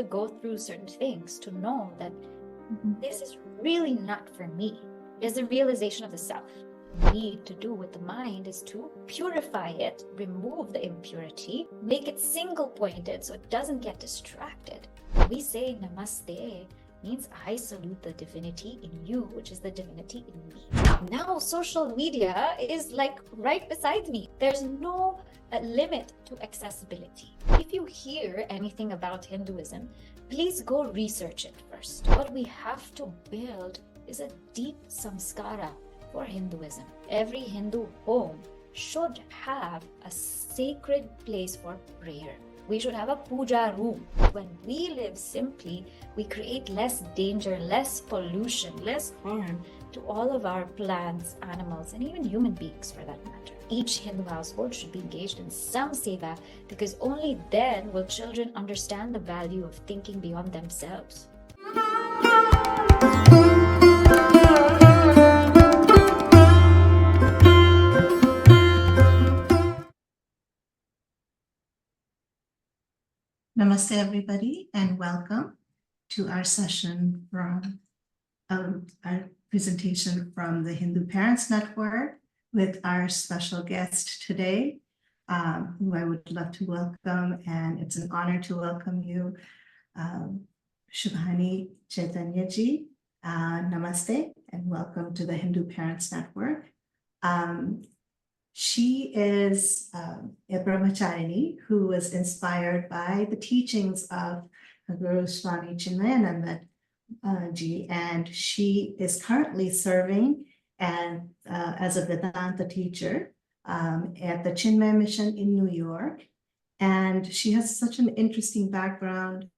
go through certain things to know that this is really not for me. There's a realization of the self. Need to do with the mind is to purify it, remove the impurity, make it single pointed so it doesn't get distracted. We say namaste means I salute the divinity in you, which is the divinity in me. Now social media is like right beside me. There's no limit to accessibility. If you hear anything about Hinduism, please go research it first. What we have to build is a deep samskara for Hinduism. Every Hindu home should have a sacred place for prayer. We should have a puja room. When we live simply, we create less danger, less pollution, less harm to all of our plants, animals, and even human beings for that matter. Each Hindu household should be engaged in some seva because only then will children understand the value of thinking beyond themselves. Namaste, everybody, and welcome to our session from our presentation from the Hindu Parents Network with our special guest today, who I would love to welcome, and it's an honor to welcome you, Shubhani Chaitanya ji. Namaste, and welcome to the Hindu Parents Network. She is a Brahmacharini who was inspired by the teachings of Br Shubhani Chaitanya ji, and she is currently serving and as a Vedanta teacher at the Chinmaya Mission in New York. And she has such an interesting background.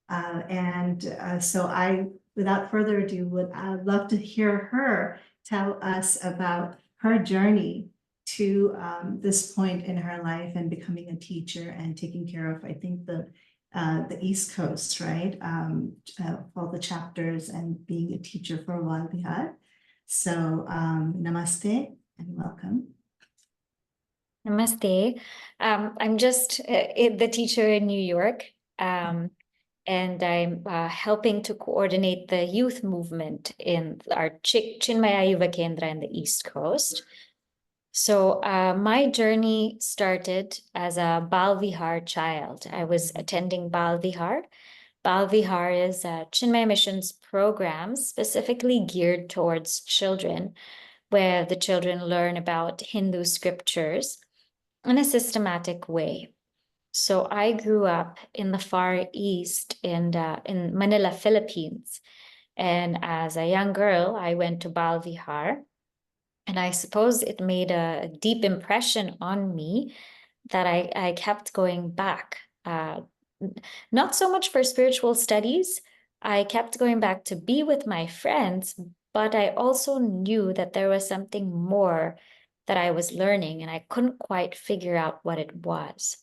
So I, without further ado, would love to hear her tell us about her journey to this point in her life and becoming a teacher and taking care of, I think, the East Coast, right? All the chapters and being a teacher for Bal Vihar. So namaste and welcome. Namaste. I'm just the teacher in New York, and I'm helping to coordinate the youth movement in our Chinmaya Yuva Kendra in the East Coast. So my journey started as a Bal Vihar child. I was attending Bal Vihar. Bal Vihar is a Chinmaya Mission's program specifically geared towards children, where the children learn about Hindu scriptures in a systematic way. So I grew up in the Far East in Manila, Philippines. And as a young girl, I went to Bal Vihar. And I suppose it made a deep impression on me that I kept going back. Not so much for spiritual studies. I kept going back to be with my friends, but I also knew that there was something more that I was learning, and I couldn't quite figure out what it was.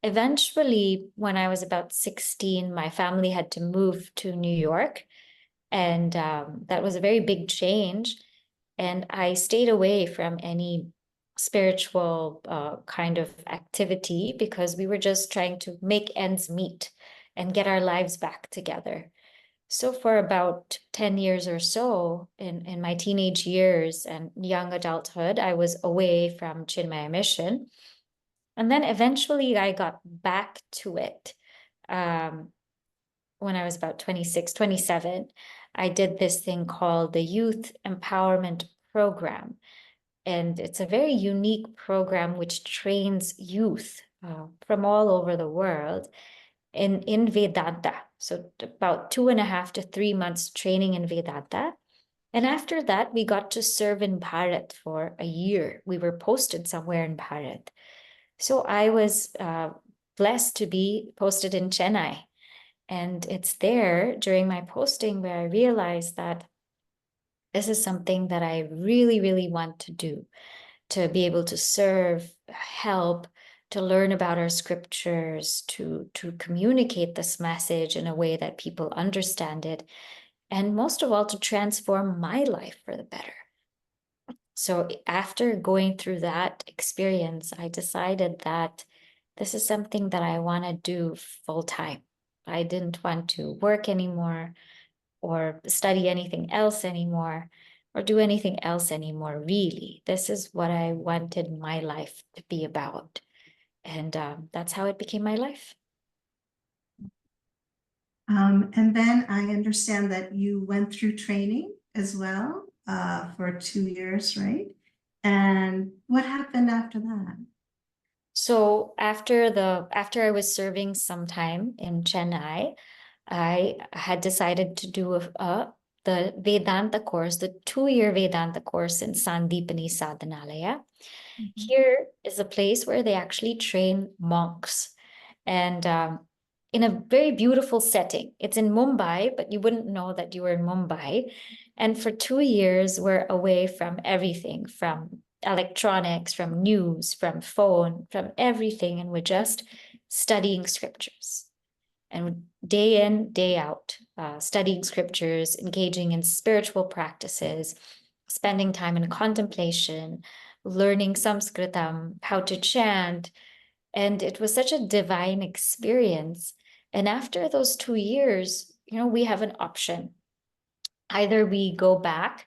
Eventually, when I was about 16, my family had to move to New York, and that was a very big change. And I stayed away from any spiritual kind of activity because we were just trying to make ends meet and get our lives back together. So for about 10 years or so in my teenage years and young adulthood, I was away from Chinmaya Mission. And then eventually I got back to it when I was about 26, 27. I did this thing called the Youth Empowerment Program. And it's a very unique program which trains youth from all over the world in Vedanta. So about 2.5 to 3 months training in Vedanta. And after that, we got to serve in Bharat for a year. We were posted somewhere in Bharat. So I was blessed to be posted in Chennai. And it's there during my posting where I realized that this is something that I really, really want to do, to be able to serve, help, to learn about our scriptures, to communicate this message in a way that people understand it, and most of all, to transform my life for the better. So after going through that experience, I decided that this is something that I want to do full time. I didn't want to work anymore or study anything else anymore or do anything else anymore, really. This is what I wanted my life to be about. And that's how it became my life. And then I understand that you went through training as well for 2 years, right? And what happened after that? So after I was serving some time in Chennai, I had decided to do the Vedanta course, the 2-year Vedanta course in Sandipani Sadhanalaya. Here is a place where they actually train monks, and in a very beautiful setting. It's in Mumbai, but you wouldn't know that you were in Mumbai. And for 2 years, we're away from everything, from electronics, from news, from phone, from everything. And we're just studying scriptures. And day in, day out, studying scriptures, engaging in spiritual practices, spending time in contemplation, learning Sanskritam, how to chant. And it was such a divine experience. And after those 2 years, we have an option. Either we go back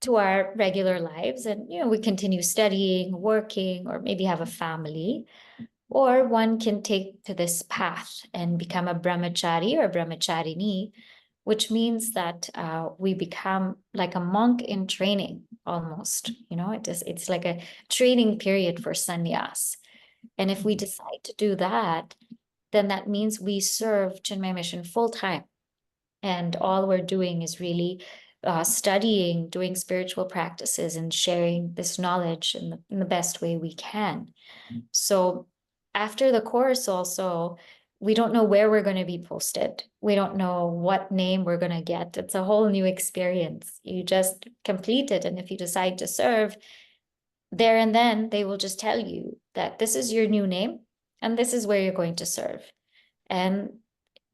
to our regular lives and, we continue studying, working, or maybe have a family, or one can take to this path and become a brahmachari or brahmacharini, which means that we become like a monk in training almost. It's like a training period for sannyas. And if we decide to do that, then that means we serve Chinmay Mission full time. And all we're doing is really studying, doing spiritual practices, and sharing this knowledge in the best way we can. So after the course also, we don't know where we're going to be posted. We don't know what name we're going to get. It's a whole new experience. You just complete it. And if you decide to serve, there and then they will just tell you that this is your new name and this is where you're going to serve. And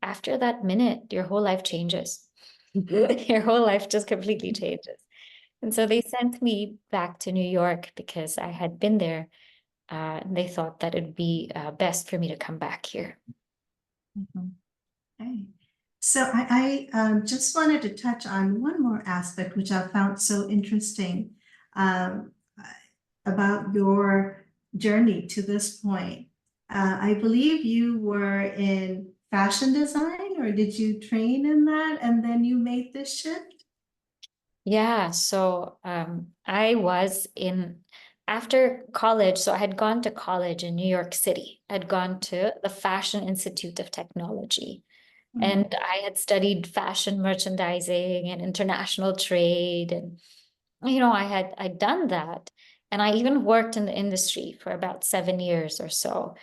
after that minute, your whole life changes. Your whole life just completely changes. And so they sent me back to New York because I had been there. They thought that it'd be best for me to come back here. Okay. So I just wanted to touch on one more aspect, which I found so interesting about your journey to this point. I believe you were in fashion design, or did you train in that and then you made this shift? Yeah, so I was after college, so I had gone to college in New York City. I'd gone to the Fashion Institute of Technology. And I had studied fashion merchandising and international trade. And, I'd done that. And I even worked in the industry for about 7 years or so.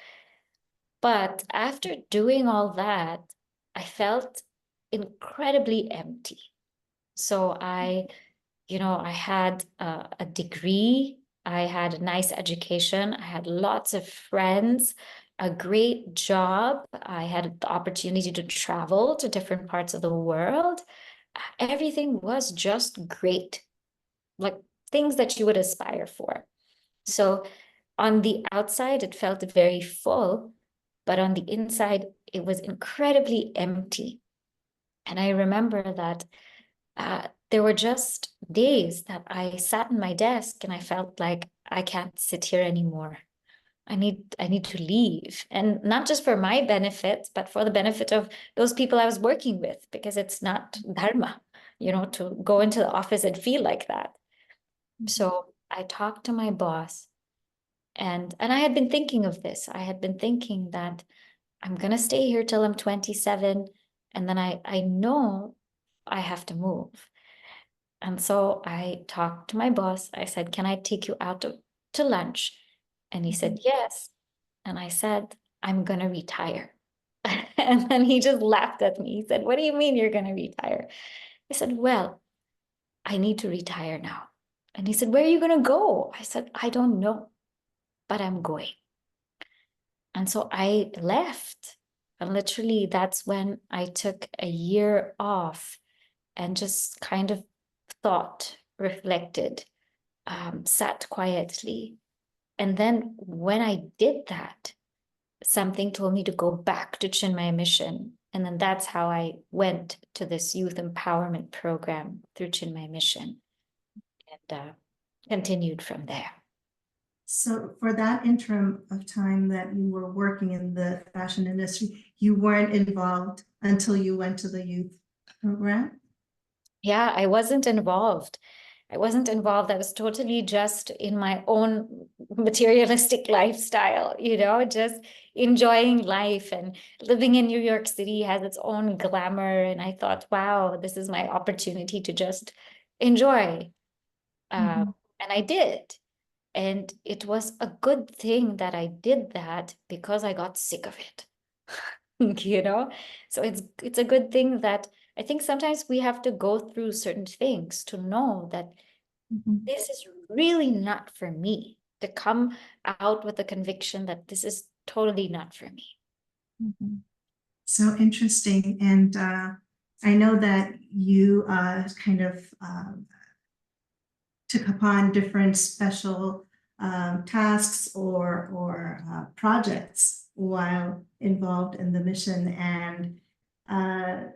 But after doing all that, I felt incredibly empty. So I had a degree, I had a nice education, I had lots of friends, a great job, I had the opportunity to travel to different parts of the world. Everything was just great, like things that you would aspire for. So on the outside, it felt very full, but on the inside, it was incredibly empty. And I remember that there were just days that I sat in my desk and I felt like I can't sit here anymore. I need to leave. And not just for my benefit, but for the benefit of those people I was working with, because it's not dharma, to go into the office and feel like that. So I talked to my boss, and I had been thinking of this. I had been thinking that I'm gonna stay here till I'm 27, and then I know I have to move. And so I talked to my boss. I said, "Can I take you out to lunch?" And he said, "Yes." And I said, "I'm going to retire." And then he just laughed at me. He said, "What do you mean you're going to retire?" I said, "Well, I need to retire now." And he said, "Where are you going to go?" I said, "I don't know, but I'm going." And so I left. And literally, that's when I took a year off and just kind of thought, reflected, sat quietly. And then when I did that, something told me to go back to Chinmay Mission And then that's how I went to this youth empowerment program through Chinmay Mission, and continued from there. So for that interim of time that you were working in the fashion industry, you weren't involved until you went to the youth program? Yeah, I wasn't involved. I wasn't involved. I was totally just in my own materialistic lifestyle, just enjoying life, and living in New York City has its own glamour. And I thought, wow, this is my opportunity to just enjoy. And I did. And it was a good thing that I did that, because I got sick of it. So it's a good thing that I think sometimes we have to go through certain things to know that this is really not for me, to come out with the conviction that this is totally not for me. So interesting. And I know that you kind of took upon different special tasks or projects while involved in the mission, and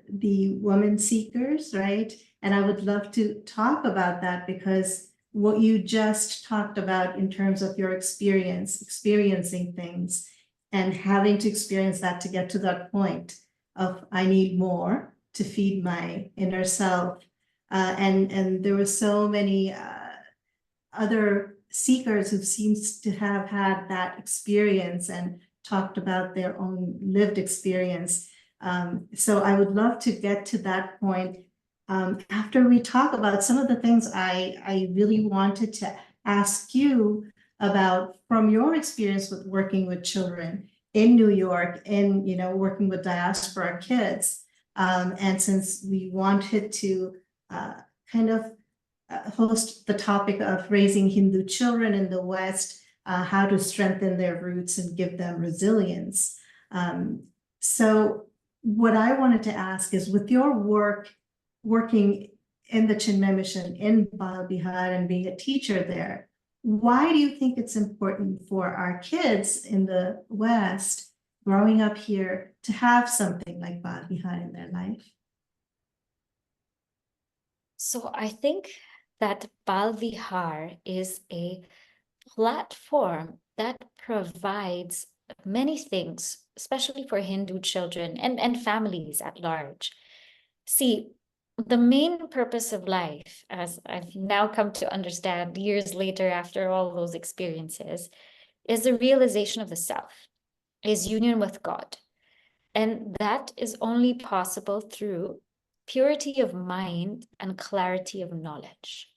the woman seekers, right? And I would love to talk about that, because what you just talked about in terms of your experiencing things and having to experience that to get to that point of I need more to feed my inner self. And there were so many other seekers who seems to have had that experience and talked about their own lived experience. So I would love to get to that point after we talk about some of the things I really wanted to ask you about from your experience with working with children in New York and, working with diaspora kids. And since we wanted to kind of host the topic of raising Hindu children in the West, how to strengthen their roots and give them resilience. So what I wanted to ask is, with your working in the Chinmay Mission in Bal Vihar and being a teacher there, why do you think it's important for our kids in the West growing up here to have something like Bal Vihar in their life? So I think that Bal Vihar is a platform that provides many things, especially for Hindu children and families at large. See, the main purpose of life, as I've now come to understand years later after all those experiences, is the realization of the self, is union with God. And that is only possible through purity of mind and clarity of knowledge.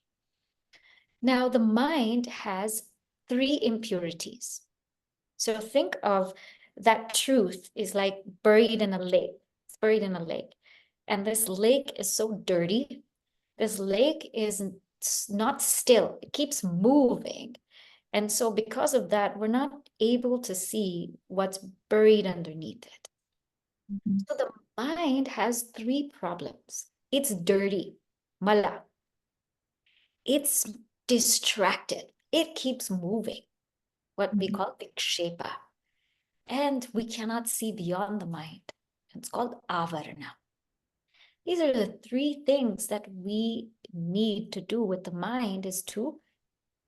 Now, the mind has 3 impurities. So think of that truth is like buried in a lake. It's buried in a lake. And this lake is so dirty. This lake is not still. It keeps moving. And so because of that, we're not able to see what's buried underneath it. So the mind has 3 problems. It's dirty, mala. It's distracted. It keeps moving, what we call vikshepa. And we cannot see beyond the mind. It's called avarana. These are the 3 things that we need to do with the mind, is to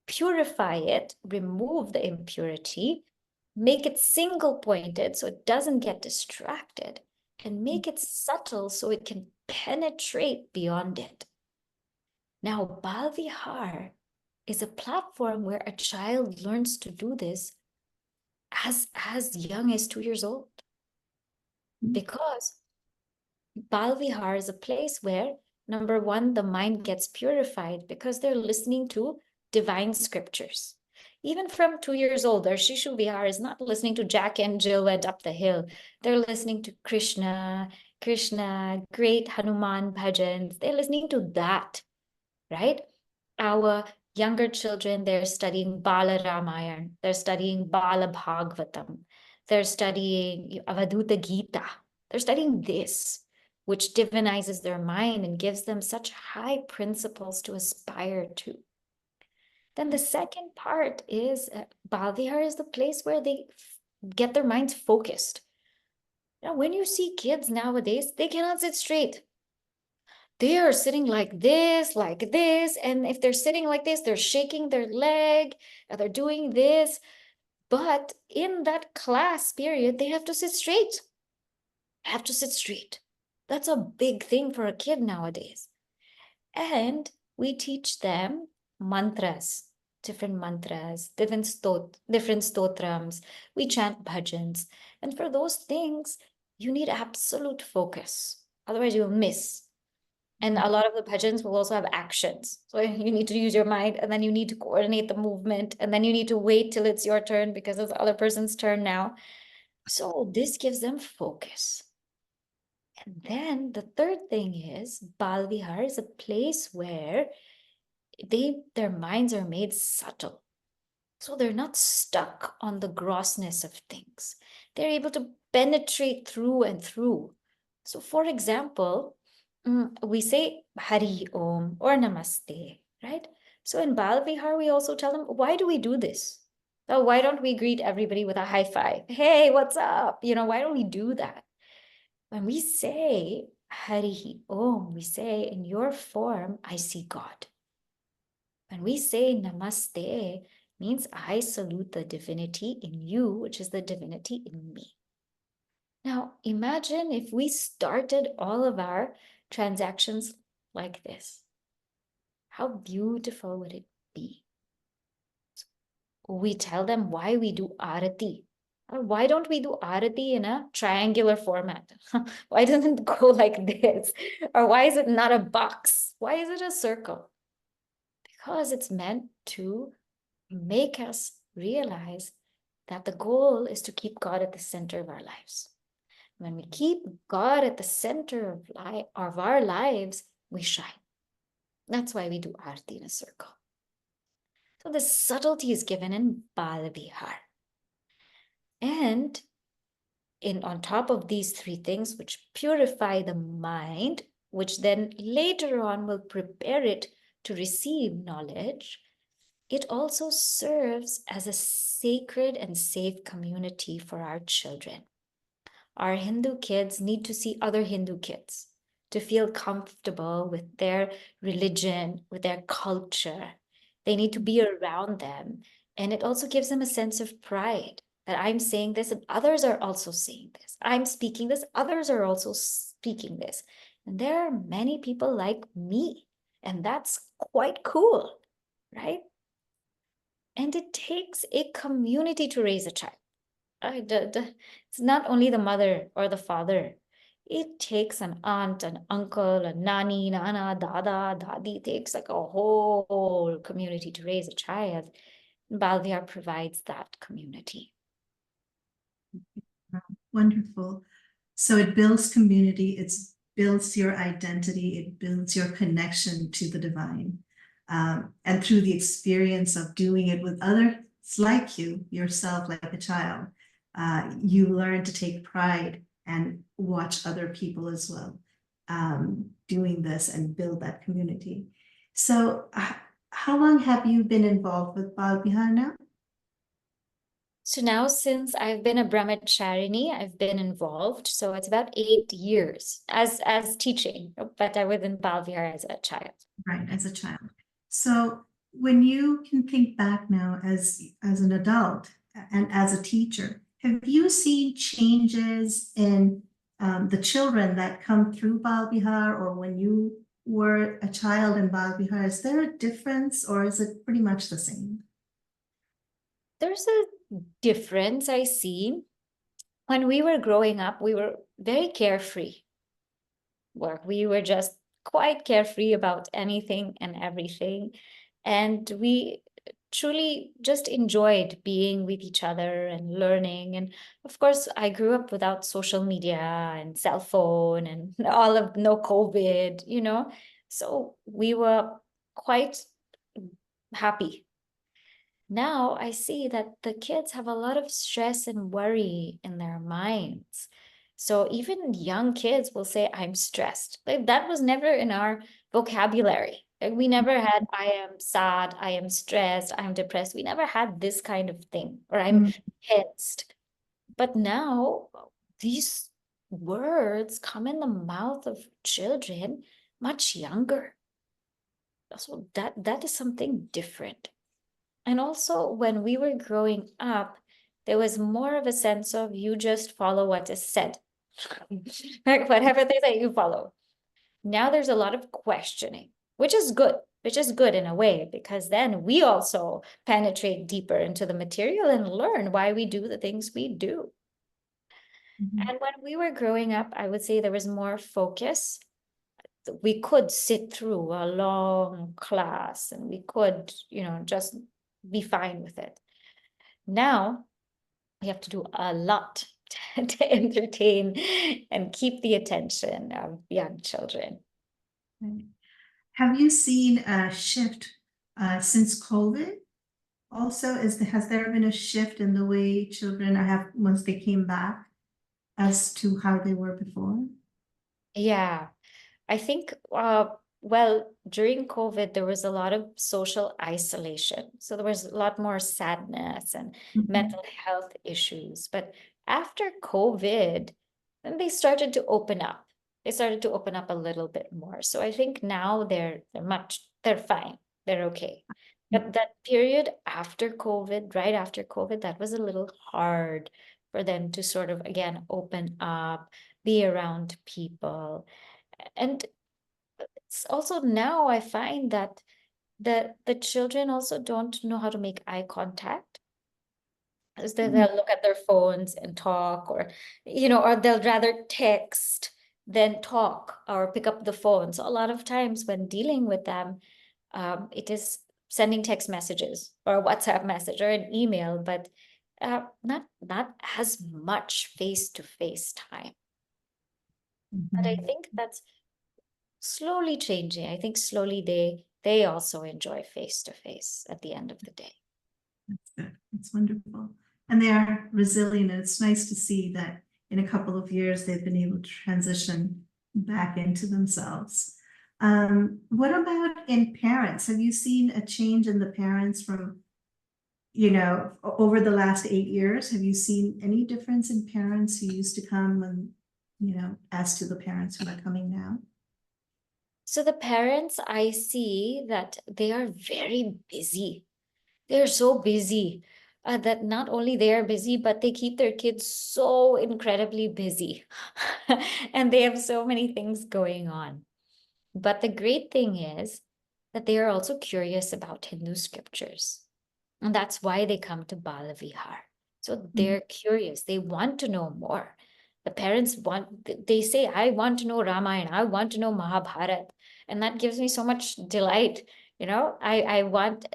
purify it, remove the impurity, make it single pointed so it doesn't get distracted, and make it subtle so it can penetrate beyond it. Now, Bal Vihar is a platform where a child learns to do this as young as 2 years old. Because Bal Vihar is a place where, number one, the mind gets purified because they're listening to divine scriptures. Even from 2 years old, their Shishu Vihar is not listening to Jack and Jill went up the hill. They're listening to Krishna, great Hanuman bhajans. They're listening to that, right? Our younger children, they're studying Bala Ramayana, they're studying Bala Bhagavatam, they're studying Avaduta Gita, they're studying this, which divinizes their mind and gives them such high principles to aspire to. Then the second part is Bal Vihar is the place where they get their minds focused. Now, when you see kids nowadays, they cannot sit straight. They are sitting like this, and if they're sitting like this, they're shaking their leg, and they're doing this. But in that class period, they have to sit straight. Have to sit straight. That's a big thing for a kid nowadays. And we teach them mantras, different mantras, different stotrams. We chant bhajans. And for those things, you need absolute focus. Otherwise, you'll miss. And a lot of the bhajans will also have actions. So you need to use your mind, and then you need to coordinate the movement, and then you need to wait till it's your turn because it's the other person's turn now. So this gives them focus. And then the third thing is Bal Vihar is a place where their minds are made subtle. So they're not stuck on the grossness of things. They're able to penetrate through and through. So for example, we say Hari Om or Namaste, right? So in Bal Vihar, we also tell them, why do we do this? So why don't we greet everybody with a high five? Hey, what's up? Why don't we do that? When we say Hari Om, we say, in your form, I see God. When we say Namaste, means I salute the divinity in you, which is the divinity in me. Now, imagine if we started all of our transactions like this. How beautiful would it be? We tell them why we do arati. Why don't we do arati in a triangular format? Why doesn't it go like this? Or why is it not a box? Why is it a circle? Because it's meant to make us realize that the goal is to keep God at the center of our lives. When we keep God at the center of our lives, we shine. That's why we do Aarti in a circle. So the subtlety is given in Bal Vihar. And on top of these three things, which purify the mind, which then later on will prepare it to receive knowledge, it also serves as a sacred and safe community for our children. Our Hindu kids need to see other Hindu kids to feel comfortable with their religion, with their culture. They need to be around them. And it also gives them a sense of pride that I'm saying this and others are also saying this. I'm speaking this, others are also speaking this. And there are many people like me. And that's quite cool, right? And it takes a community to raise a child. It's not only the mother or the father. It takes an aunt, an uncle, a nani, nana, dada, dadi. It takes like a whole community to raise a child. Bal Vihar provides that community. Wonderful. So it builds community, it builds your identity, it builds your connection to the divine. And through the experience of doing it with others like you, yourself, like a child, you learn to take pride and watch other people as well doing this and build that community. So how long have you been involved with Bal Vihar now? So now, since I've been a Brahmacharini, I've been involved. So it's about 8 years as teaching, but I was in Bal Vihar as a child. Right, as a child. So when you can think back now as an adult and as a teacher, have you seen changes in the children that come through Bal Vihar, or when you were a child in Bal Vihar? Is there a difference, or is it pretty much the same? There's a difference I see. When we were growing up, we were very carefree. We were just quite carefree about anything and everything. And we truly just enjoyed being with each other and learning. And of course, I grew up without social media and cell phone and no COVID. So we were quite happy. Now I see that the kids have a lot of stress and worry in their minds. So even young kids will say, I'm stressed. Like that was never in our vocabulary. Like we never had, I am sad, I am stressed, I'm depressed. We never had this kind of thing, or I'm tensed. But now these words come in the mouth of children much younger. So that is something different. And also, when we were growing up, there was more of a sense of you just follow what is said. Like whatever they say, you follow. Now there's a lot of questioning, which is good in a way, because then we also penetrate deeper into the material and learn why we do the things we do. Mhm. And when we were growing up, I would say there was more focus. We could sit through a long class and we could, just be fine with it. Now we have to do a lot to entertain and keep the attention of young children. Right. Have you seen a shift since COVID? Also, has there been a shift in the way children have once they came back as to how they were before? Yeah, I think, during COVID, there was a lot of social isolation. So there was a lot more sadness and Mhm. mental health issues. But after COVID, then they started to open up. They started to open up a little bit more. So I think now they're fine. They're okay. But that period after COVID, right after COVID, that was a little hard for them to sort of, again, open up, be around people. And it's also now I find that the children also don't know how to make eye contact. Is that Mm. they'll look at their phones and talk, or they'll rather text than talk or pick up the phone. So a lot of times when dealing with them, it is sending text messages or a WhatsApp message or an email, but not as much face-to-face time. But I Mhm. think that's slowly changing. I think slowly they also enjoy face to face at the end of the day. That's good. That's wonderful. And they are resilient. And it's nice to see that in a couple of years they've been able to transition back into themselves. What about in parents? Have you seen a change in the parents from, over the last 8 years? Have you seen any difference in parents who used to come and, as to the parents who are coming now? So the parents, I see that they are very busy. They're so busy that not only they are busy, but they keep their kids so incredibly busy. And they have so many things going on. But the great thing is that they are also curious about Hindu scriptures. And that's why they come to Bal Vihar. So they're curious. They want to know more. The parents they say, I want to know Ramayana. I want to know Mahabharata. And that gives me so much delight. I want,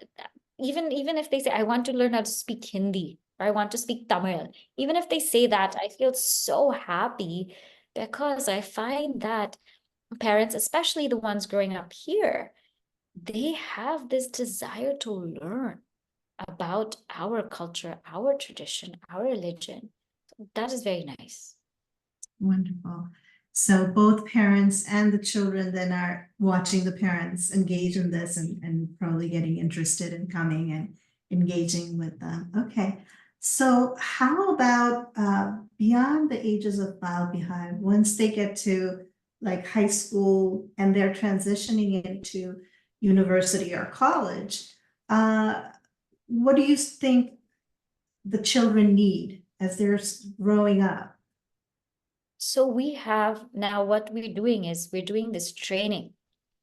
even if they say, I want to learn how to speak Hindi or I want to speak Tamil, even if they say that, I feel so happy because I find that parents, especially the ones growing up here, they have this desire to learn about our culture, our tradition, our religion. That is very nice. Wonderful. So both parents and the children then are watching the parents engage in this and probably getting interested in coming and engaging with them. Okay. So how about beyond the ages of Bal Vihar, once they get to like high school and they're transitioning into university or college, what do you think the children need as they're growing up? So we have now, what we're doing is we're doing this training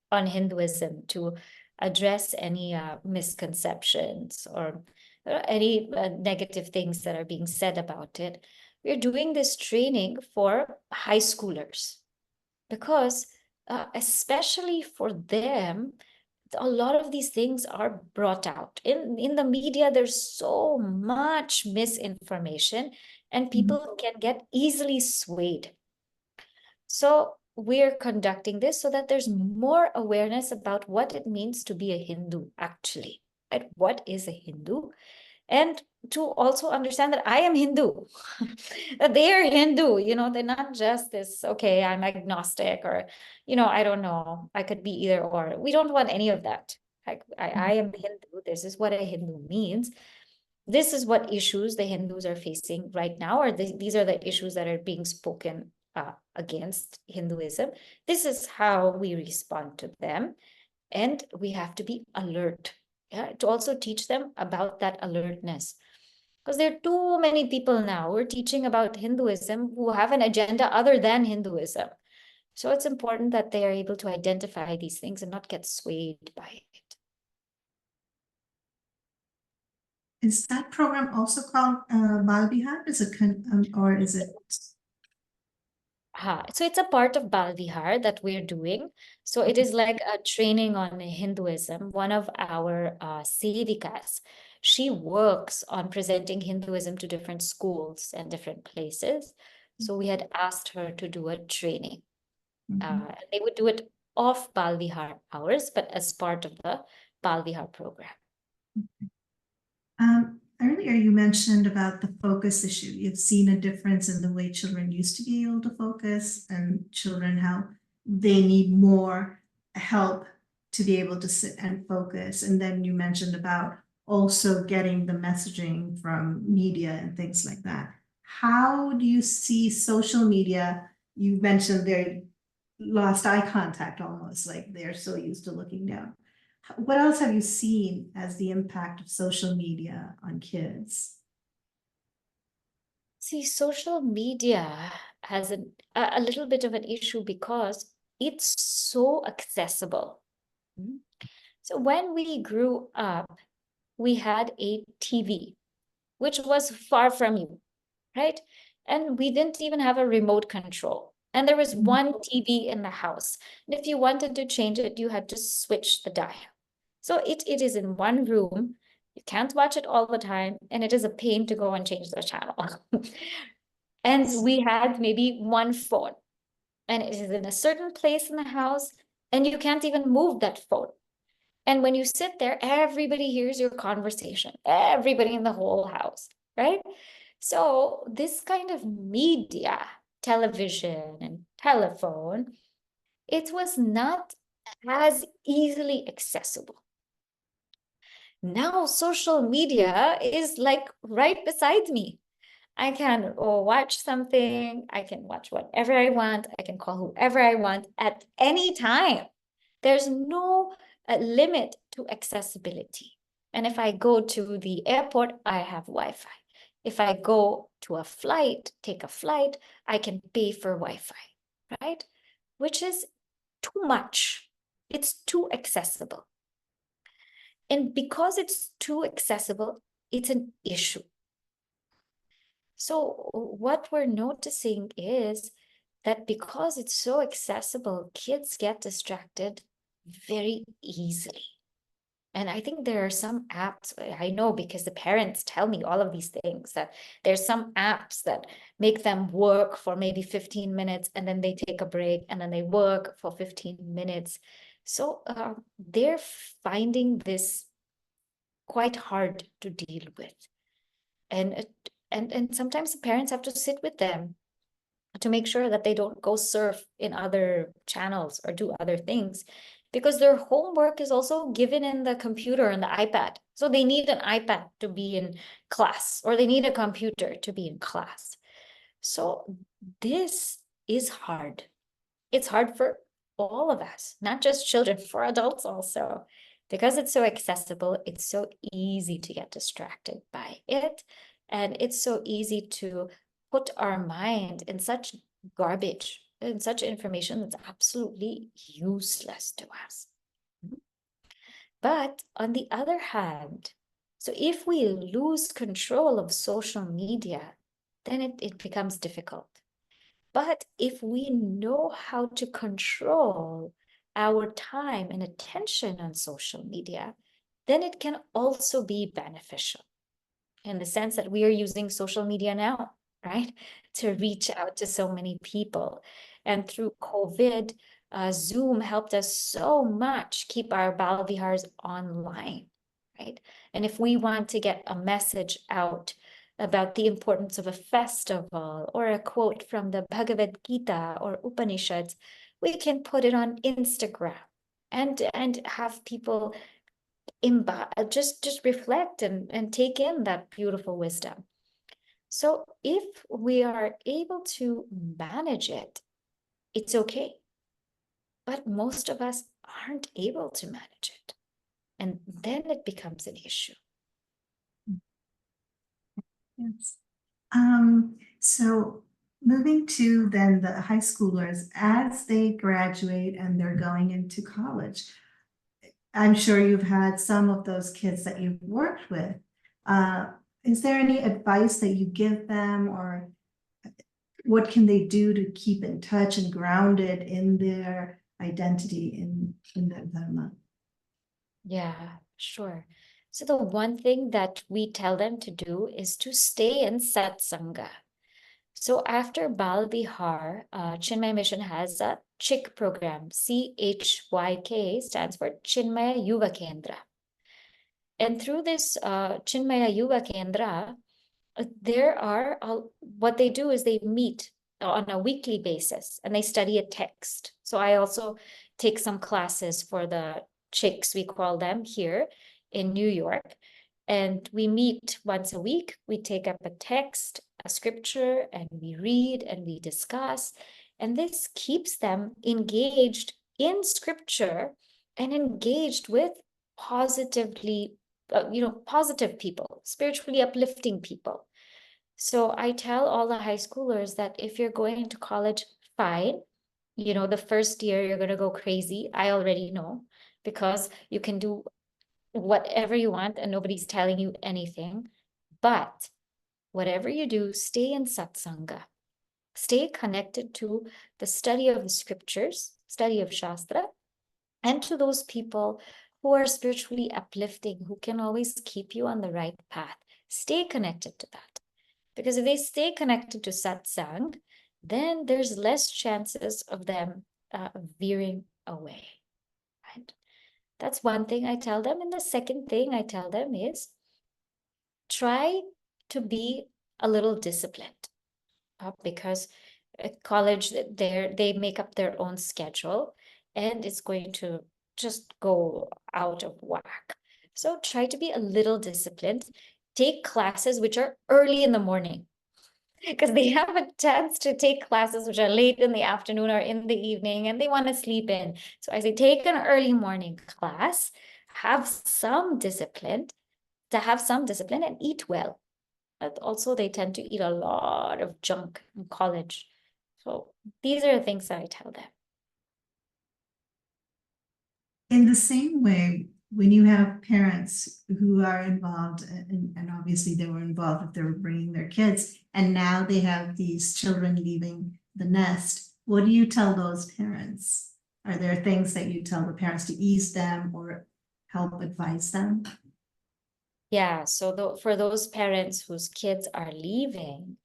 on Hinduism to address any misconceptions or any negative things that are being said about it. We're doing this training for high schoolers because especially for them, a lot of these things are brought out in the media. There's so much misinformation and people can get easily swayed. So we're conducting this so that there's more awareness about what it means to be a Hindu, actually. Right? What is a Hindu? And to also understand that I am Hindu, that they are Hindu, they're not just this, okay, I'm agnostic or, I don't know, I could be either or. We don't want any of that. I am Hindu. This is what a Hindu means. This is what issues the Hindus are facing right now, or these are the issues that are being spoken against Hinduism, this is how we respond to them. And we have to be alert, to also teach them about that alertness. Because there are too many people now who are teaching about Hinduism who have an agenda other than Hinduism. So it's important that they are able to identify these things and not get swayed by it. Is that program also called Bal Vihar? Is it or is it? So it's a part of Bal Vihar that we're doing. So it is like a training on Hinduism. One of our sevikas, she works on presenting Hinduism to different schools and different places. So we had asked her to do a training. They would do it off Bal Vihar hours, but as part of the Bal Vihar program. Earlier you mentioned about the focus issue. You've seen a difference in the way children used to be able to focus and children how they need more help to be able to sit and focus. And then you mentioned about also getting the messaging from media and things like that. How do you see social media? You mentioned they lost eye contact almost, like they're so used to looking down. What else have you seen as the impact of social media on kids? See, social media has a little bit of an issue because it's so accessible. So when we grew up, we had a TV, which was far from you, right? And we didn't even have a remote control. And there was one TV in the house. And if you wanted to change it, you had to switch the dial. So it is in one room. You can't watch it all the time. And it is a pain to go and change the channel. And we had maybe one phone. And it is in a certain place in the house. And you can't even move that phone. And when you sit there, everybody hears your conversation. Everybody in the whole house, right? So this kind of media, television and telephone, it was not as easily accessible. Now social media is like right beside me. I can watch something, I can watch whatever I want, I can call whoever I want at any time. There's no limit to accessibility. And if I go to the airport, I have Wi-Fi. If I go to a flight, take a flight, I can pay for Wi-Fi, right? Which is too much. It's too accessible. And because it's too accessible, it's an issue. So what we're noticing is that because it's so accessible, kids get distracted very easily. And I think there are some apps, I know because the parents tell me all of these things, that there's some apps that make them work for maybe 15 minutes and then they take a break and then they work for 15 minutes. So they're finding this quite hard to deal with. And sometimes the parents have to sit with them to make sure that they don't go surf in other channels or do other things, because their homework is also given in the computer and the iPad. So they need an iPad to be in class, or they need a computer to be in class. So this is hard. It's hard for all of us, not just children, for adults also. Because it's so accessible, it's so easy to get distracted by it. And it's so easy to put our mind in such garbage, in such information that's absolutely useless to us. But on the other hand, so if we lose control of social media, then it becomes difficult. But if we know how to control our time and attention on social media, then it can also be beneficial, in the sense that we are using social media now, right, to reach out to so many people. And through COVID, Zoom helped us so much keep our Bal Vihars online, right? And if we want to get a message out about the importance of a festival or a quote from the Bhagavad Gita or Upanishads, we can put it on Instagram and have people just reflect and take in that beautiful wisdom. So if we are able to manage it, it's okay. But most of us aren't able to manage it. And then it becomes an issue. Yes. So moving to then the high schoolers, as they graduate and they're going into college, I'm sure you've had some of those kids that you've worked with. Is there any advice that you give them, or what can they do to keep in touch and grounded in their identity in the Dharma? Yeah, sure. So the one thing that we tell them to do is to stay in satsanga. So after Bal Vihar, Chinmaya Mission has a CHYK program. CHYK stands for Chinmaya Yuva Kendra. And through this Chinmaya Yuva Kendra, there are, what they do is they meet on a weekly basis and they study a text. So I also take some classes for the chicks, we call them here in New York. And we meet once a week. We take up a text, a scripture, and we read and we discuss. And this keeps them engaged in scripture and engaged with positively, positive people, spiritually uplifting people. So I tell all the high schoolers that if you're going to college, fine. The first year you're going to go crazy. I already know, because you can do whatever you want and nobody's telling you anything. But whatever you do, stay in satsanga. Stay connected to the study of the scriptures, study of Shastra, and to those people who are spiritually uplifting, who can always keep you on the right path. Stay connected to that. Because if they stay connected to satsang, then there's less chances of them veering away, right? That's one thing I tell them. And the second thing I tell them is try to be a little disciplined, because at college, they make up their own schedule and it's going to just go out of whack. So try to be a little disciplined. Take classes which are early in the morning, because they have a chance to take classes which are late in the afternoon or in the evening and they want to sleep in. So I say, take an early morning class, have some discipline, and eat well. But also, they tend to eat a lot of junk in college. So these are the things that I tell them. In the same way, when you have parents who are involved, and obviously they were involved if they were bringing their kids, and now they have these children leaving the nest, what do you tell those parents? Are there things that you tell the parents to ease them or help advise them? Yeah, so for those parents whose kids are leaving,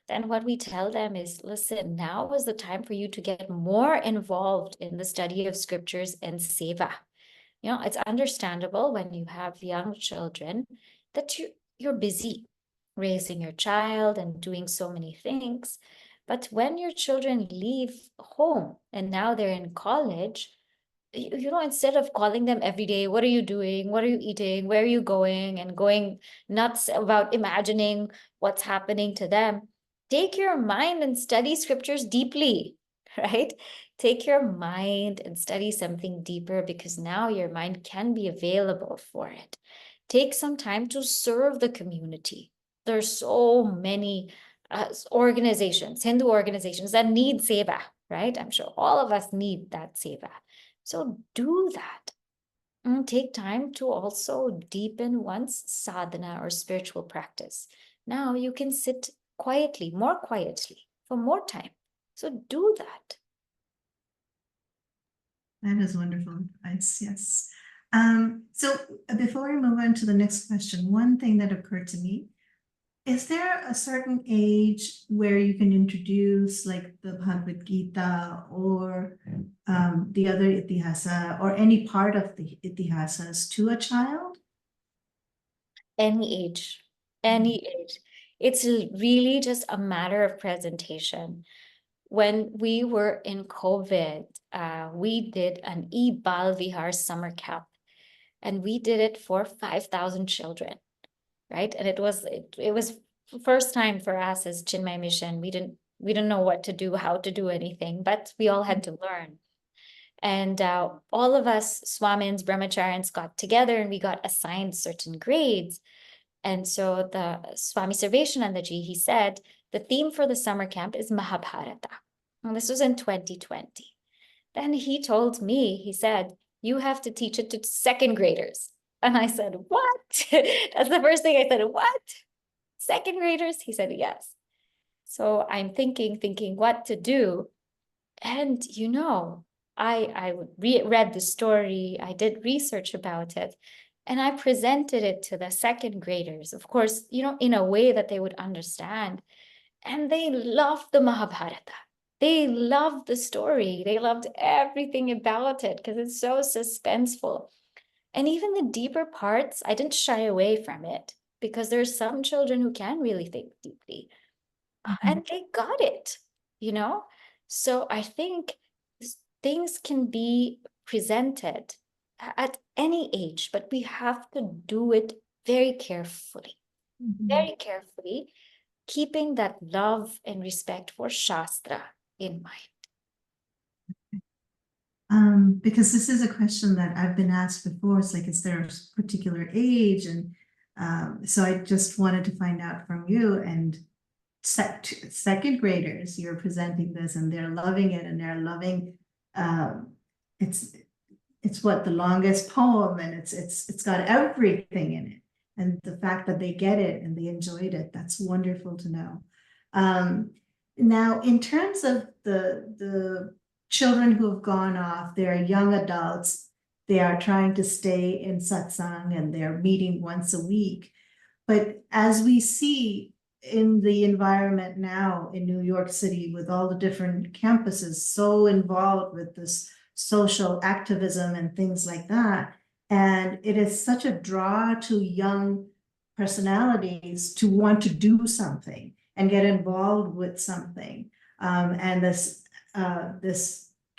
then what we tell them is, listen, now is the time for you to get more involved in the study of scriptures and seva. It's understandable when you have young children that you're busy raising your child and doing so many things. But when your children leave home and now they're in college, instead of calling them every day, what are you doing? What are you eating? Where are you going? And going nuts about imagining what's happening to them, take your mind and study scriptures deeply, right? Take your mind and study something deeper, because now your mind can be available for it. Take some time to serve the community. There's so many organizations, Hindu organizations, that need seva, right? I'm sure all of us need that seva. So do that. And take time to also deepen one's sadhana or spiritual practice. Now you can sit quietly, more quietly, for more time. So do that. That is wonderful advice, yes. So before we move on to the next question, one thing that occurred to me, is there a certain age where you can introduce like the Bhagavad Gita or the other itihasa or any part of the itihasas to a child? Any age, any age. It's really just a matter of presentation. When we were in COVID, we did an Bal Vihar summer camp, and we did it for 5,000 children, right? And it was first time for us as Chinmay Mission. We didn't know what to do, how to do anything, but we all had to learn. And all of us Swamins, Brahmacharians got together and we got assigned certain grades. And so the Swami Sarveshanandaji, he said, the theme for the summer camp is Mahabharata. And this was in 2020. Then he told me, he said, you have to teach it to second graders. And I said, what? That's the first thing I said, what? Second graders? He said, yes. So I'm thinking what to do. And I read the story, I did research about it, and I presented it to the second graders, of course, in a way that they would understand. And they loved the Mahabharata. They loved the story. They loved everything about it because it's so suspenseful. And even the deeper parts, I didn't shy away from it because there's some children who can really think deeply. And they got it, So I think things can be presented at any age, but we have to do it very carefully, keeping that love and respect for Shastra in mind. Because this is a question that I've been asked before. It's like, is there a particular age? And so I just wanted to find out from you. And second graders, you're presenting this and they're loving it, and they're loving it's what the longest poem, and it's got everything in it. And the fact that they get it and they enjoyed it, that's wonderful to know. Now, in terms of the children who have gone off, they're young adults, they are trying to stay in satsang and they're meeting once a week. But as we see in the environment now in New York City, with all the different campuses so involved with this social activism and things like that, and it is such a draw to young personalities to want to do something and get involved with something, and this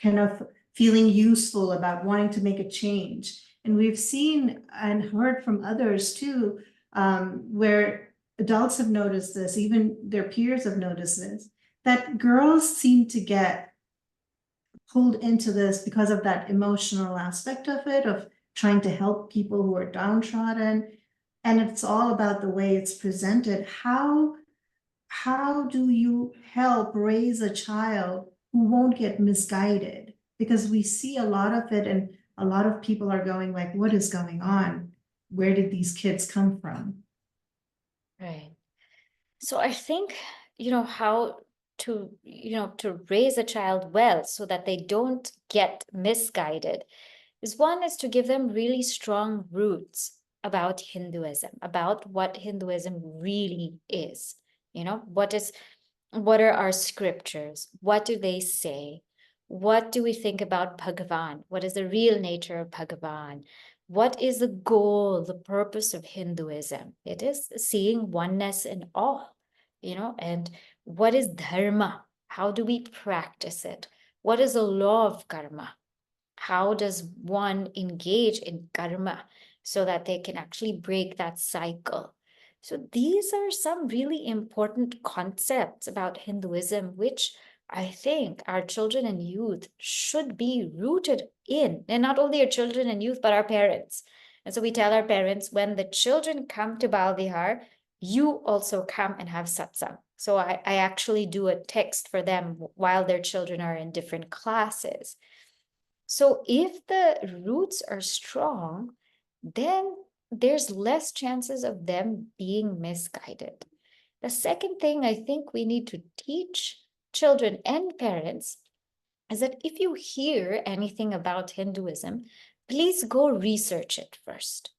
kind of feeling useful about wanting to make a change. And we've seen and heard from others too, where adults have noticed this, even their peers have noticed this, that girls seem to get pulled into this because of that emotional aspect of it, of trying to help people who are downtrodden. And it's all about the way it's presented. How do you help raise a child who won't get misguided? Because we see a lot of it, and a lot of people are going like, what is going on? Where did these kids come from? Right. So I think, how to raise a child well so that they don't get misguided is to give them really strong roots about Hinduism, about what Hinduism really is. What are our scriptures? What do they say? What do we think about Bhagavan? What is the real nature of Bhagavan? What is the goal, the purpose of Hinduism? It is seeing oneness in all, and what is Dharma? How do we practice it? What is the law of karma? How does one engage in karma so that they can actually break that cycle? So these are some really important concepts about Hinduism, which I think our children and youth should be rooted in. And not only our children and youth, but our parents. And so we tell our parents, when the children come to Bal Vihar, you also come and have satsang. So I actually do a text for them while their children are in different classes. So if the roots are strong, then there's less chances of them being misguided. The second thing I think we need to teach children and parents is that if you hear anything about Hinduism, please go research it first.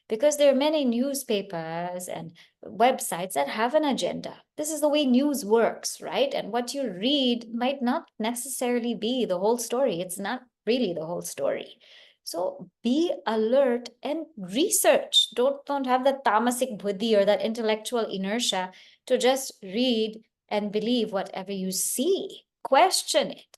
Because there are many newspapers and websites that have an agenda. This is the way news works, right? And what you read might not necessarily be the whole story. It's not really the whole story. So be alert and research. Don't have that tamasic buddhi or that intellectual inertia to just read and believe whatever you see. Question it.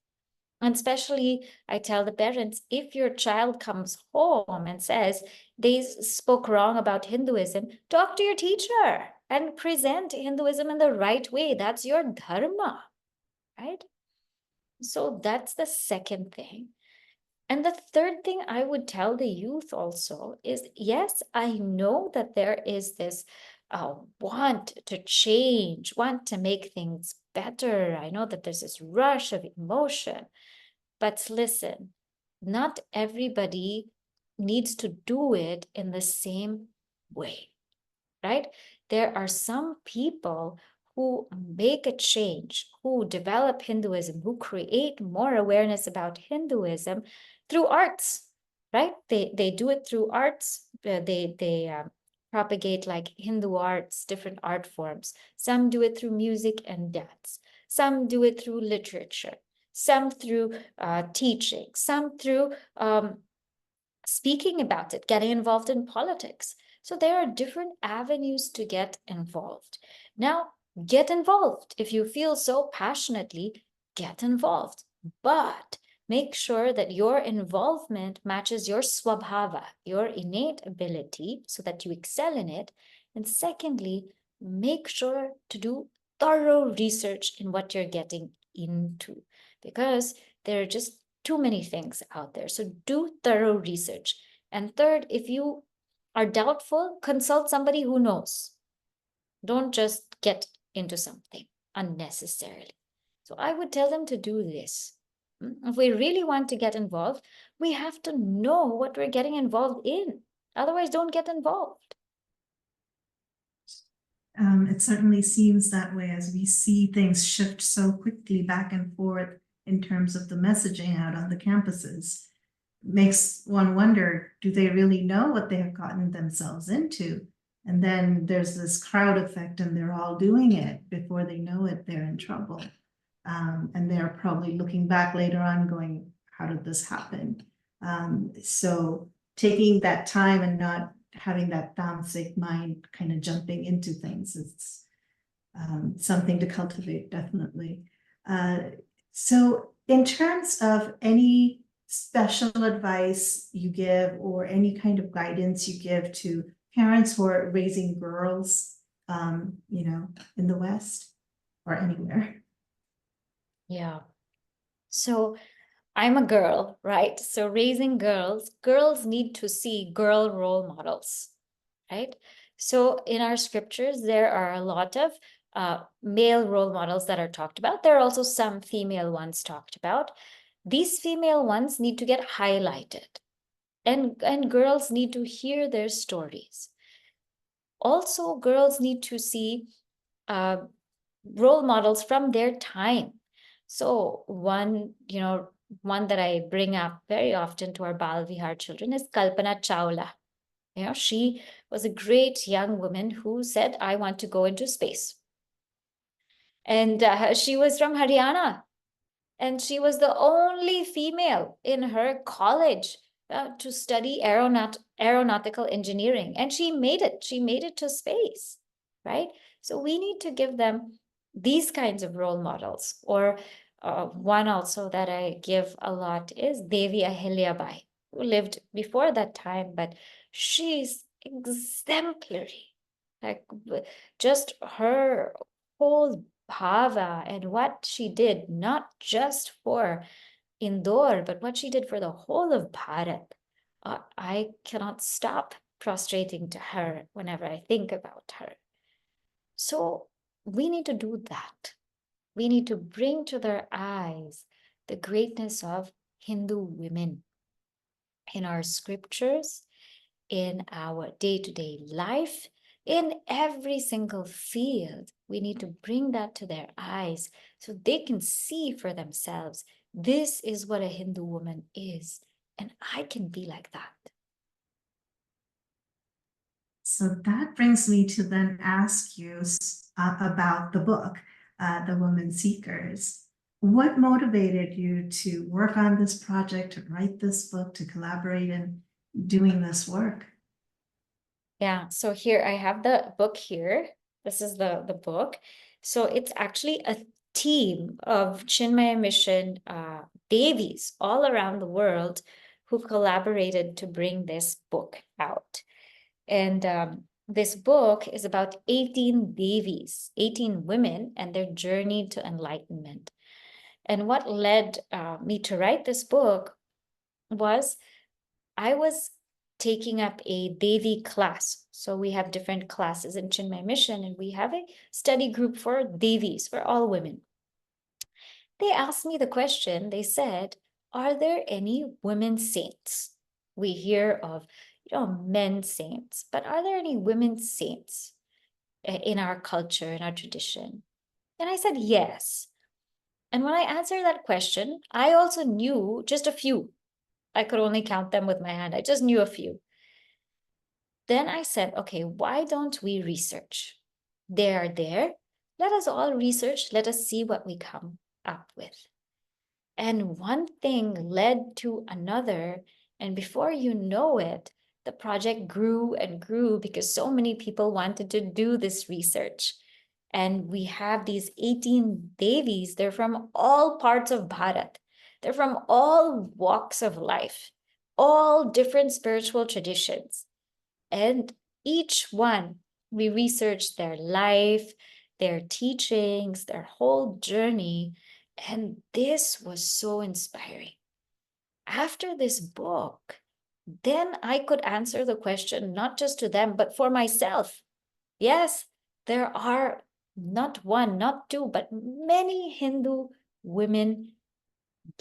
And especially, I tell the parents, if your child comes home and says they spoke wrong about Hinduism, talk to your teacher and present Hinduism in the right way. That's your dharma, right? So that's the second thing. And the third thing I would tell the youth also is, yes, I know that there is this want to change, want to make things better. I know that there's this rush of emotion. But listen, not everybody needs to do it in the same way, right? There are some people who make a change, who develop Hinduism, who create more awareness about Hinduism through arts, right? They do it through arts. They propagate like Hindu arts, different art forms. Some do it through music and dance. Some do it through literature. Some through teaching. Some through speaking about it, getting involved in politics. So there are different avenues to get involved. Now, get involved. If you feel so passionately, get involved. But make sure that your involvement matches your swabhava, your innate ability, so that you excel in it. And secondly, make sure to do thorough research in what you're getting into, because there are just too many things out there. So do thorough research. And third, if you are doubtful, consult somebody who knows. Don't just get into something unnecessarily. So I would tell them to do this. If we really want to get involved, we have to know what we're getting involved in. Otherwise, don't get involved. It certainly seems that way as we see things shift so quickly back and forth in terms of the messaging out on the campuses. Makes one wonder, do they really know what they have gotten themselves into? And then there's this crowd effect and they're all doing it. Before they know it, they're in trouble. And they're probably looking back later on going, how did this happen? So taking that time and not having that tamasic mind kind of jumping into things, it's something to cultivate, definitely. So in terms of any special advice you give or any kind of guidance you give to parents who are raising girls, in the West or anywhere? Yeah. So I'm a girl, right? So raising girls need to see girl role models, right? So in our scriptures, there are a lot of male role models that are talked about. There are also some female ones talked about. These female ones need to get highlighted, and girls need to hear their stories. Also, girls need to see role models from their time. So one that I bring up very often to our Bal Vihar children is Kalpana Chawla. She was a great young woman who said, I want to go into space. And she was from Haryana. And she was the only female in her college to study aeronautical engineering. And she made it. She made it to space, right? So we need to give them these kinds of role models. Or one also that I give a lot is Devi Ahilyabai, who lived before that time, but she's exemplary. Like just her whole bhava and what she did, not just for Indore, but what she did for the whole of Bharat. I cannot stop prostrating to her whenever I think about her. So we need to do that. We need to bring to their eyes the greatness of Hindu women in our scriptures, in our day-to-day life, in every single field. We need to bring that to their eyes so they can see for themselves, this is what a Hindu woman is, and I can be like that. So that brings me to then ask you about the book, The Woman Seekers. What motivated you to work on this project, to write this book, to collaborate in doing this work? Yeah, so here I have the book here. This is the book. So it's actually a team of Chinmaya Mission Devis all around the world who collaborated to bring this book out. And this book is about 18 Devis, 18 women and their journey to enlightenment. And what led me to write this book was I was taking up a Devi class. So we have different classes in Chinmay Mission, and we have a study group for Devis, for all women. They asked me the question, they said, are there any women saints? We hear of, men saints, but are there any women saints in our culture, in our tradition? And I said, yes. And when I answered that question, I also knew just a few. I could only count them with my hand. I just knew a few. Then I said, okay, why don't we research? They are there. Let us all research. Let us see what we come up with. And one thing led to another. And before you know it, the project grew and grew because so many people wanted to do this research. And we have these 18 Devis. They're from all parts of Bharat. They're from all walks of life, all different spiritual traditions. And each one, we researched their life, their teachings, their whole journey. And this was so inspiring. After this book, then I could answer the question, not just to them, but for myself. Yes, there are not one, not two, but many Hindu women,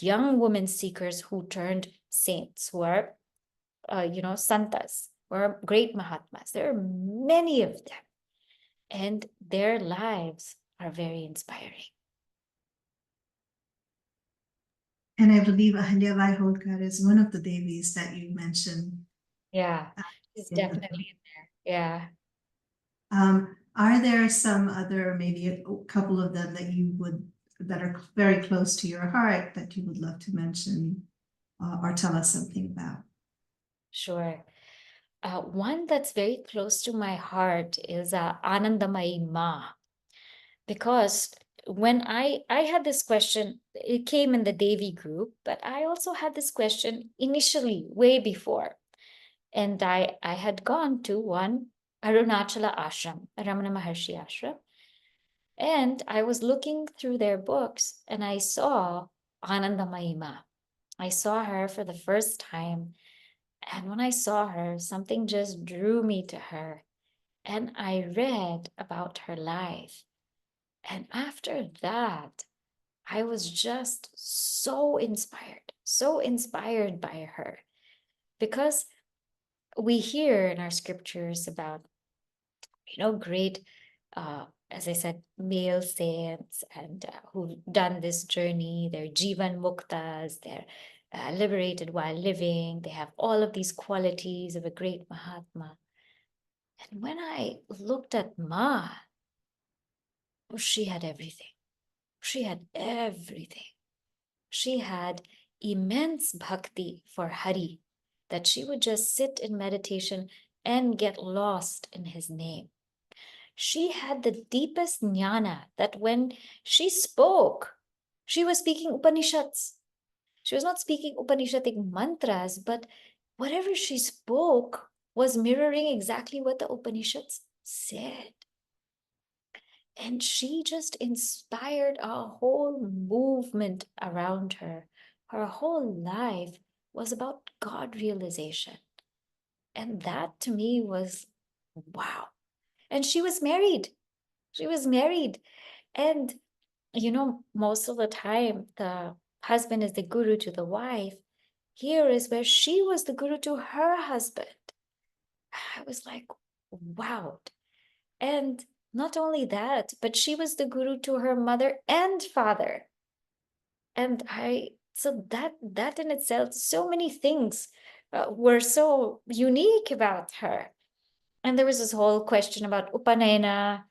young women seekers who turned saints, who are, santas, who are great Mahatmas. There are many of them, and their lives are very inspiring. And I believe Ahalyabai Holkar is one of the Devis that you mentioned. Yeah, she's in the book. definitely in there. Yeah. Are there some other, maybe a couple of them that are very close to your heart that you would love to mention or tell us something about? Sure. One that's very close to my heart is Anandamayi Ma, because when I had this question, it came in the Devi group, but I also had this question initially, way before. And I had gone to one Arunachala ashram, Ramana Maharshi ashram, and I was looking through their books and I saw Anandamayi Ma. I saw her for the first time. And when I saw her, something just drew me to her. And I read about her life. And after that, I was just so inspired by her. Because we hear in our scriptures about, great, as I said, male saints and who've done this journey. They're Jivan Muktas, they're liberated while living. They have all of these qualities of a great Mahatma. And when I looked at Ma, she had everything. She had everything. She had immense bhakti for Hari, that she would just sit in meditation and get lost in his name. She had the deepest jnana that when she spoke, she was speaking Upanishads. She was not speaking Upanishadic mantras, but whatever she spoke was mirroring exactly what the Upanishads said. And she just inspired a whole movement around her. Her whole life was about God realization. And that to me was wow. And she was married. She was married. And, most of the time, the husband is the guru to the wife. Here is where she was the guru to her husband. I was like, wow. And not only that, but she was the guru to her mother and father. And so that in itself, so many things were so unique about her. And there was this whole question about Upanayana.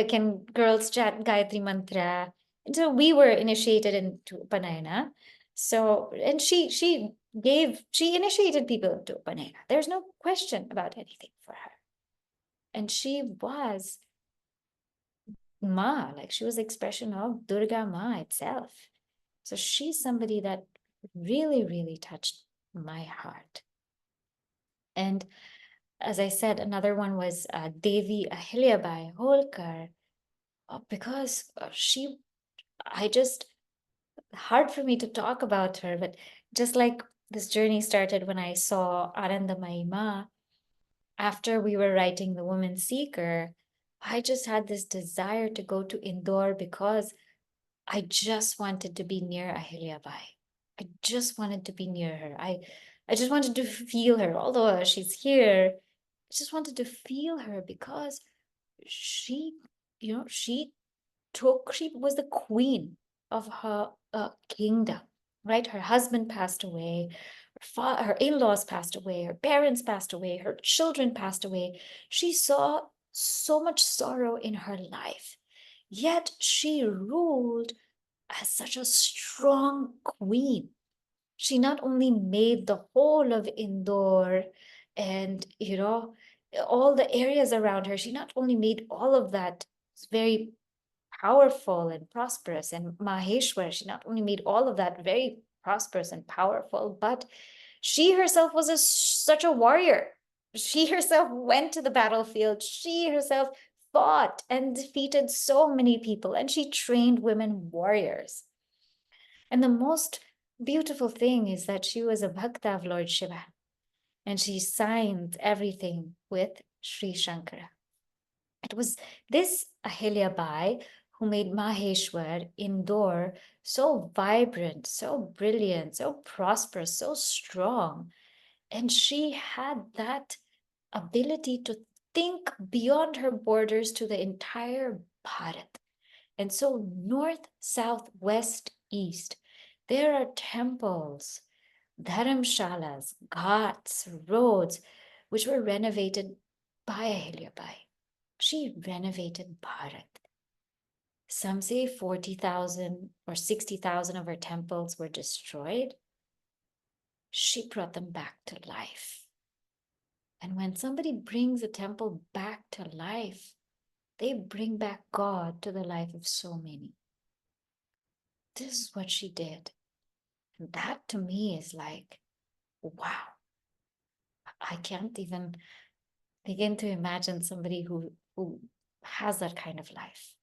Can girls chant Gayatri Mantra? And so we were initiated into Upanayana. So, and she initiated people into Upanayana. There's no question about anything for her. And she was Ma, like she was the expression of Durga Ma itself. So she's somebody that really, really touched my heart. And as I said, another one was Devi Ahilyabai Holkar, because hard for me to talk about her, but just like this journey started when I saw Anandamayi Ma, after we were writing The Woman Seeker, I just had this desire to go to Indore because I just wanted to be near Ahilyabai. I just wanted to be near her. I just wanted to feel her, although she's here. I just wanted to feel her because she, she was the queen of her kingdom, right? Her husband passed away, her in-laws passed away, her parents passed away, her children passed away. She saw so much sorrow in her life, yet she ruled as such a strong queen. She not only made the whole of Indore and, all the areas around her, she not only made all of that very powerful and prosperous, and Maheshwar, she not only made all of that very prosperous and powerful, but she herself was such a warrior. She herself went to the battlefield. She herself fought and defeated so many people, and she trained women warriors. And the most beautiful thing is that she was a bhakta of Lord Shiva, and she signed everything with Sri Shankara. It was this Ahilyabai who made Maheshwar, Indore, so vibrant, so brilliant, so prosperous, so strong. And she had that ability to think beyond her borders to the entire Bharat. And so north, south, west, east, there are temples, dharamshalas, ghats, roads, which were renovated by Ahilyabai. She renovated Bharat. Some say 40,000 or 60,000 of her temples were destroyed. She brought them back to life. And when somebody brings a temple back to life, they bring back God to the life of so many. This is what she did. And that to me is like, wow. I can't even begin to imagine somebody who has that kind of life.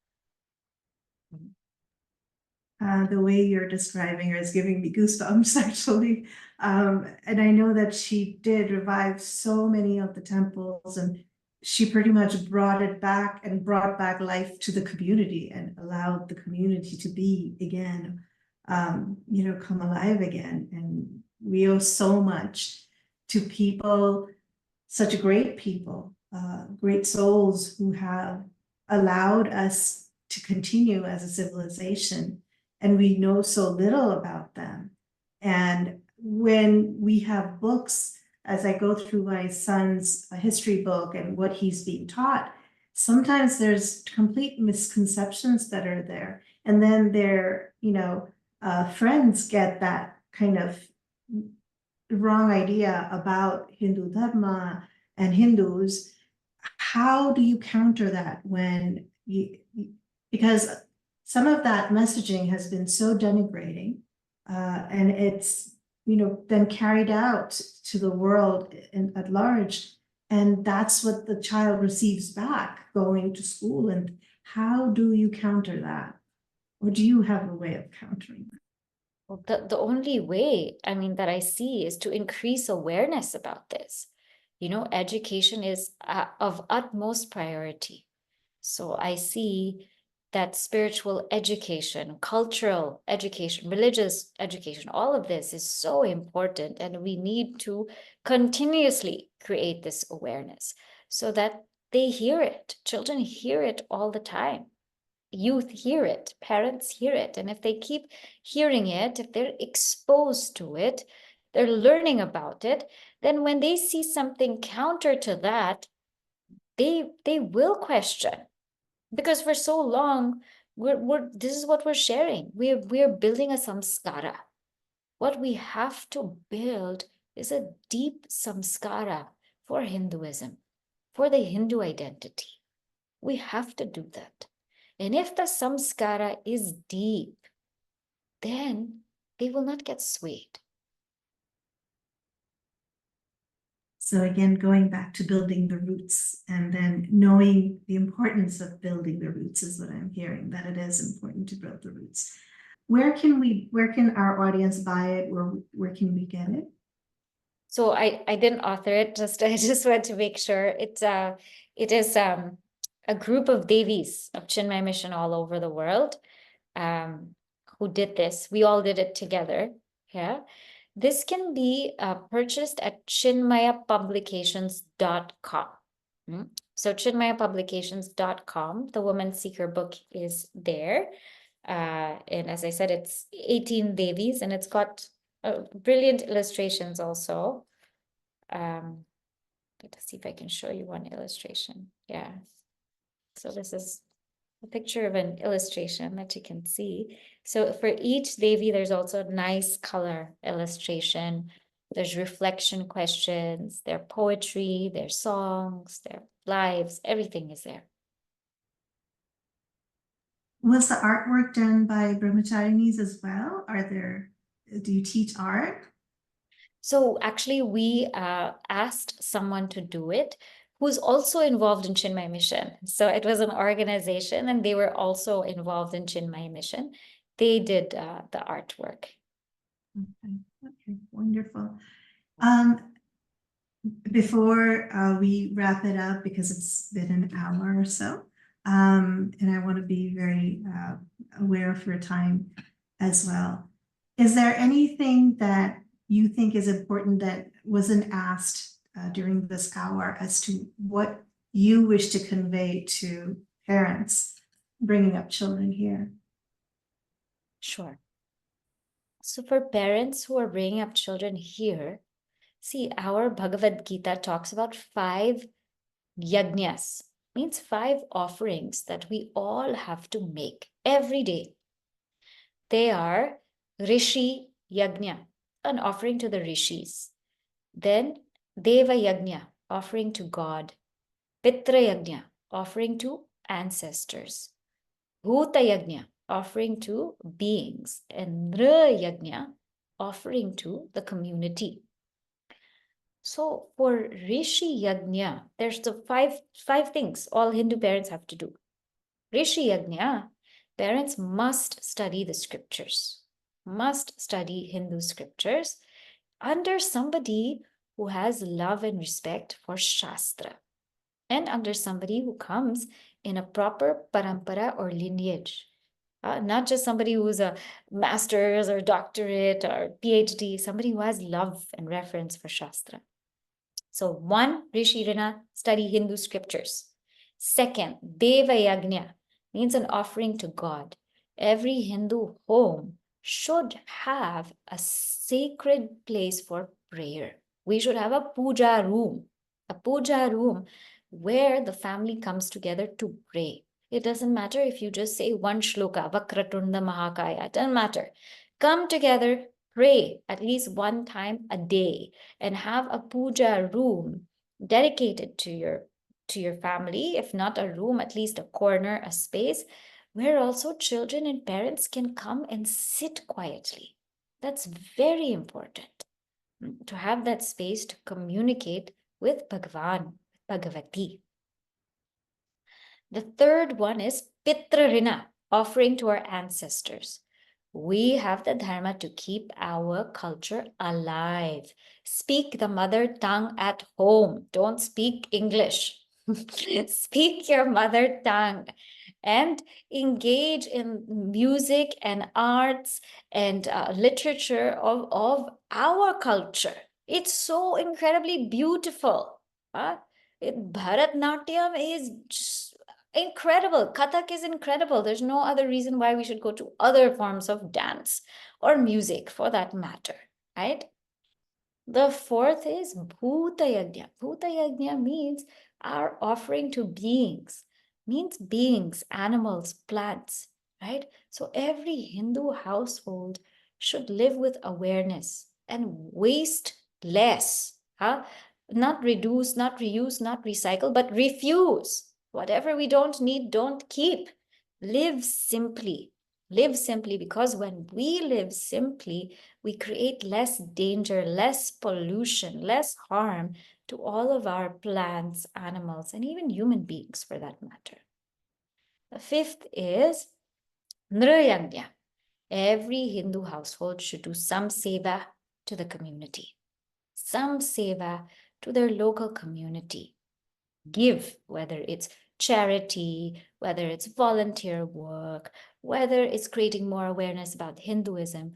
The way you're describing her is giving me goosebumps, actually. And I know that she did revive so many of the temples, and she pretty much brought it back and brought back life to the community and allowed the community to be again, come alive again. And we owe so much to people, such great people, great souls who have allowed us to continue as a civilization, and we know so little about them. And when we have books, as I go through my son's history book and what he's being taught, sometimes there's complete misconceptions that are there. And then their, friends get that kind of wrong idea about Hindu Dharma and Hindus. How do you counter that when because some of that messaging has been so denigrating, and it's been carried out to the world at large, and that's what the child receives back going to school. And how do you counter that, or do you have a way of countering that? Well, the only way, that I see is to increase awareness about this. Education is of utmost priority. So I see that spiritual education, cultural education, religious education, all of this is so important. And we need to continuously create this awareness so that they hear it. Children hear it all the time. Youth hear it, parents hear it. And if they keep hearing it, if they're exposed to it, they're learning about it, then when they see something counter to that, they will question. Because for so long, this is what we're sharing. We're building a samskara. What we have to build is a deep samskara for Hinduism, for the Hindu identity. We have to do that. And if the samskara is deep, then they will not get swayed. So again, going back to building the roots and then knowing the importance of building the roots is what I'm hearing, that it is important to build the roots. Where can our audience buy it? Where can we get it? So I didn't author it, I just want to make sure. It is a group of Devis of Chinmay Mission all over the world who did this. We all did it together. Yeah. This can be purchased at chinmayapublications.com. So chinmayapublications.com, the Woman Seeker book is there. And as I said, it's 18 Devis and it's got brilliant illustrations also. Let's see if I can show you one illustration. Yeah. So this is a picture of an illustration that you can see. So for each Devi, there's also a nice color illustration. There's reflection questions, their poetry, their songs, their lives, everything is there. Was the artwork done by Brahmacharinis as well? Do you teach art? So actually we asked someone to do it who's also involved in Chinmay Mission. So it was an organization and they were also involved in Chinmay Mission. They did the artwork. Okay, wonderful. Before we wrap it up, because it's been an hour or so, and I want to be very aware of your time as well. Is there anything that you think is important that wasn't asked during this hour as to what you wish to convey to parents bringing up children here? Sure. So for parents who are bringing up children here, see, our Bhagavad Gita talks about 5 Yajnas, means 5 offerings that we all have to make every day. They are Rishi Yajna, an offering to the rishis. Then Deva Yajna, offering to God. Pitra Yajna, offering to ancestors. Bhuta Yajna, offering to beings. And Nra Yajna, offering to the community. So for Rishi Yajna, there's the five things all Hindu parents have to do. Rishi Yajna, parents must study the scriptures, must study Hindu scriptures under somebody who has love and respect for Shastra and under somebody who comes in a proper parampara or lineage. Not just somebody who's a master's or doctorate or PhD, somebody who has love and reverence for Shastra. So 1, Rishi Rina, study Hindu scriptures. 2nd, Deva Yajna, means an offering to God. Every Hindu home should have a sacred place for prayer. We should have a puja room where the family comes together to pray. It doesn't matter if you just say one shloka, Vakratunda Mahakaya, it doesn't matter. Come together, pray at least one time a day and have a puja room dedicated to your family. If not a room, at least a corner, a space where also children and parents can come and sit quietly. That's very important, to have that space to communicate with Bhagavan, Bhagavati. The third one is Pitra Rina, offering to our ancestors. We have the dharma to keep our culture alive. Speak the mother tongue at home. Don't speak English. Speak your mother tongue and engage in music and arts and literature of our culture. It's so incredibly beautiful. Bharatnatyam is just incredible. Kathak is incredible. There's no other reason why we should go to other forms of dance or music for that matter, right? The fourth is Bhuta Yajna. Bhuta Yajna means our offering to beings, means beings, animals, plants, right? So every Hindu household should live with awareness and waste less. Not reduce, not reuse, not recycle, but refuse. Whatever we don't need, don't keep. Live simply. Live simply, because when we live simply, we create less danger, less pollution, less harm to all of our plants, animals, and even human beings for that matter. The fifth is Nrayagya. Every Hindu household should do some seva to the community, some seva to their local community. Give, whether it's charity, whether it's volunteer work, whether it's creating more awareness about Hinduism.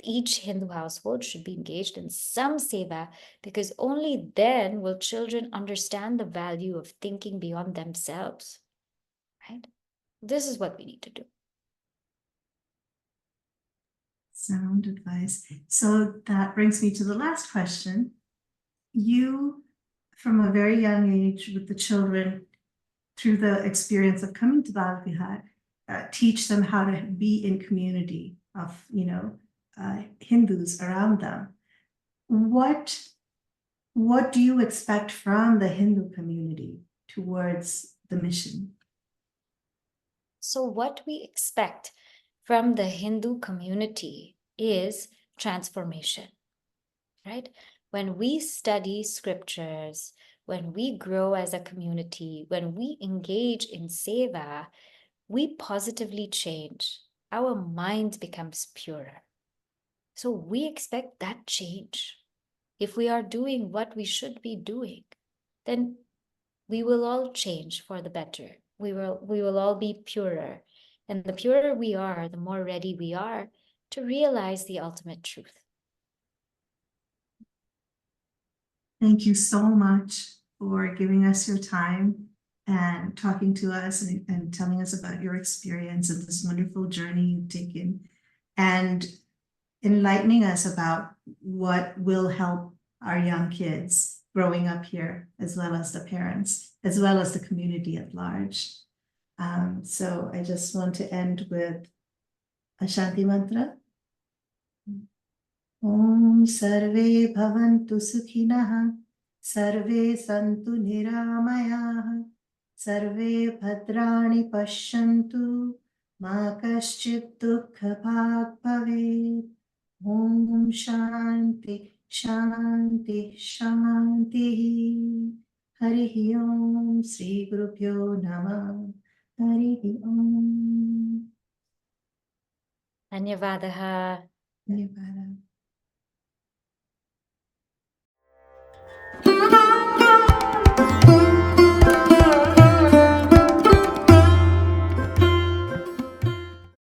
Each Hindu household should be engaged in some seva, because only then will children understand the value of thinking beyond themselves, right? This is what we need to do. Sound advice. So that brings me to the last question. You, from a very young age with the children, through the experience of coming to Bal Vihar, teach them how to be in community of, Hindus around them. What do you expect from the Hindu community towards the mission? So what we expect from the Hindu community is transformation, right? When we study scriptures, when we grow as a community, when we engage in seva, we positively change. Our mind becomes purer. So we expect that change. If we are doing what we should be doing, then we will all change for the better. We will all be purer. And the purer we are, the more ready we are to realize the ultimate truth. Thank you so much for giving us your time and talking to us and telling us about your experience and this wonderful journey you've taken, and enlightening us about what will help our young kids growing up here, as well as the parents, as well as the community at large. So I just want to end with a Shanti mantra. Om Sarve Bhavantu Sukhinah, Sarve Santu Niramayah, Sarve Bhadrani Pashyantu, Ma Kaschit Dukha Bhag Bhavet. Om Shanti Shanti Shanti. Harihi Om Sri Gurubhyo Namah. Harihi Om. Dhanyavadaha. Dhanyavada.